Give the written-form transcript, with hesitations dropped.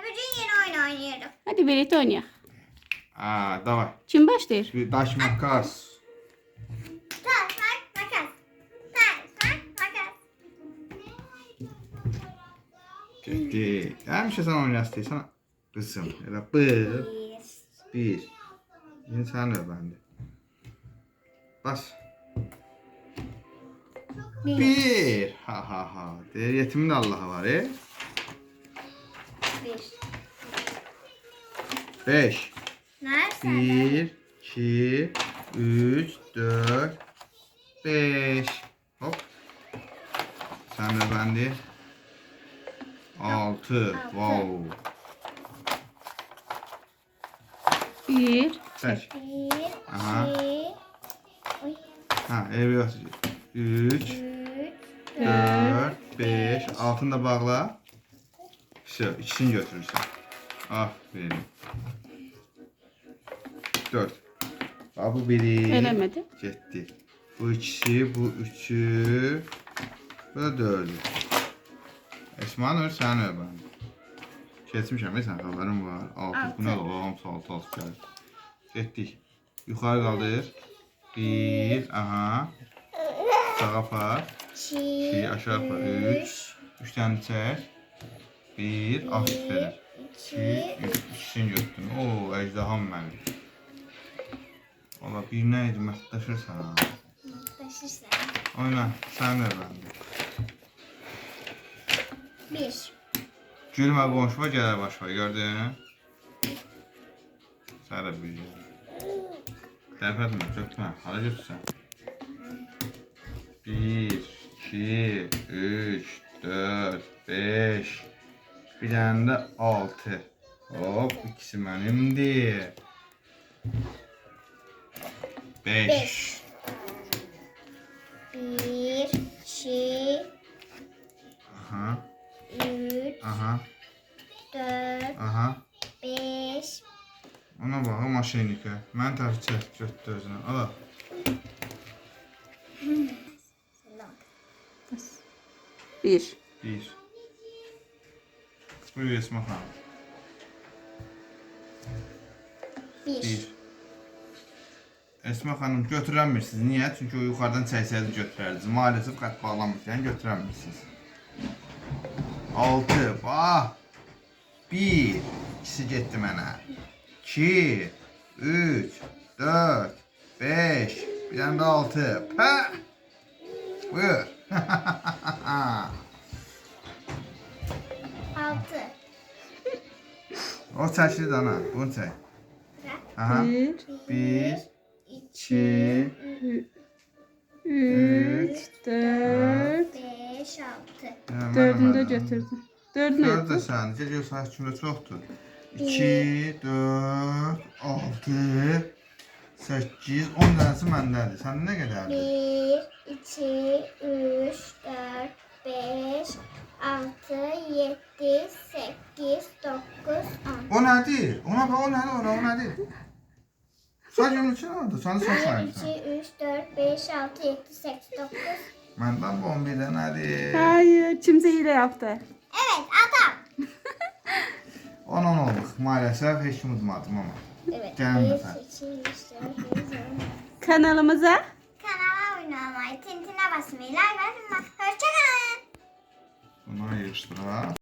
bugün yeni oyun oynuyoruz. Hadi birlikte oynayalım. Давай. Kim başlayır? Taş makas. Taş, makas. Taş, makas. Getdi. Həmişə sən oynayaq istəyirsən. Qızım. Elə bir. Bir. Yine sən növbəndi. Bas. Bir. Ha. Deyir yetimin Allah'a var. Bir. Beş. Nerede? 1, 2, 3, 4, 5. Hop. Sen de bende. 6. Wow. 1, Kaç? Bir, Aha. iki, oy, Ha, evet. 3, üç, 4, 5. Altını da bağla. Şu, ikisini götürürsen. Aferin. 4. Bu biri. Eləmədi. Getdi. Bu ikisi, bu üçü. Bu da dördü. Esma'nın öyle sen öyle ben. Kesmişəm, sen haberim var. 6. Bu ne olur? Hamısı 6 gəlir. Getdik. Yuxarı qaldır. 1, aha. Sağa apar. iki, Aşağı apar. 3. 3 tane çək. 1, aferin. 2, 3. İkisini götürdün. Oo, əjdaham mənim. Valla bir nə idi, məhdəşirsən. taşırsan. Oyna, sən də bəndə. Bir. Gülmə qonşuma gələr başıma, gördün? Sən də bir gəlir. Tərpətmə, götürmə, hala götürsən. 1, 2, 3, 4, 5. Bir dənə də 6. Hop, ikisi mənimdir. 5. Bir, iki, Aha, üç, aha, dört, aha. beş, Ona bax, o maşinikə. Mən tərəf çək, götür özünə. Ala. Bas. 1. 1. Buyur Esma xanım. bir. 1. Esma xanım götürəmirsiniz. Niyə? Çünki o yuxarıdan çəksəydi götürərdiniz. Maalesef qat bağlanmışken götürəmirsiniz. 6. Bax. 1. İkisi getdi mənə. 2, 3, 4, 5. Bir dənə də 6. Pə! Buyur. Altı. O çəkili dana. Bunu çək. Aha. 1, 1, 2, 2, 3, 4. beş, altı. Dördünü də götürdüm. Dördünü Dörd də götürdüm. sən. Gel saat kimdə çoxdur. 2, 4, 6, 8, 10 dənəsi məndədir. Səndə nə qədərdir? Bir, iki, üç, dört, beş, altı, yedi, sekiz, dokuz, on. O nədir? Ona bax, o nədir ora? O nədir? Sən günün içində oldu. Sən çox Bir, sayırsan. iki, üç, dört, beş, altı, yedi, sekiz, dokuz. Məndən bu 11 də nədir? Hayır, kimse hile yaptı. Evet, adam. 10 olduq. Maalesef heç kim udmadım ama. Evet. Gəlin Bir, bəfər. iki, üç, dört, beş, on. Kanalımıza Kanala oynamayı, tintine basmayı, like ve atmayı. Hoşçakalın. Buna yığışdıraq.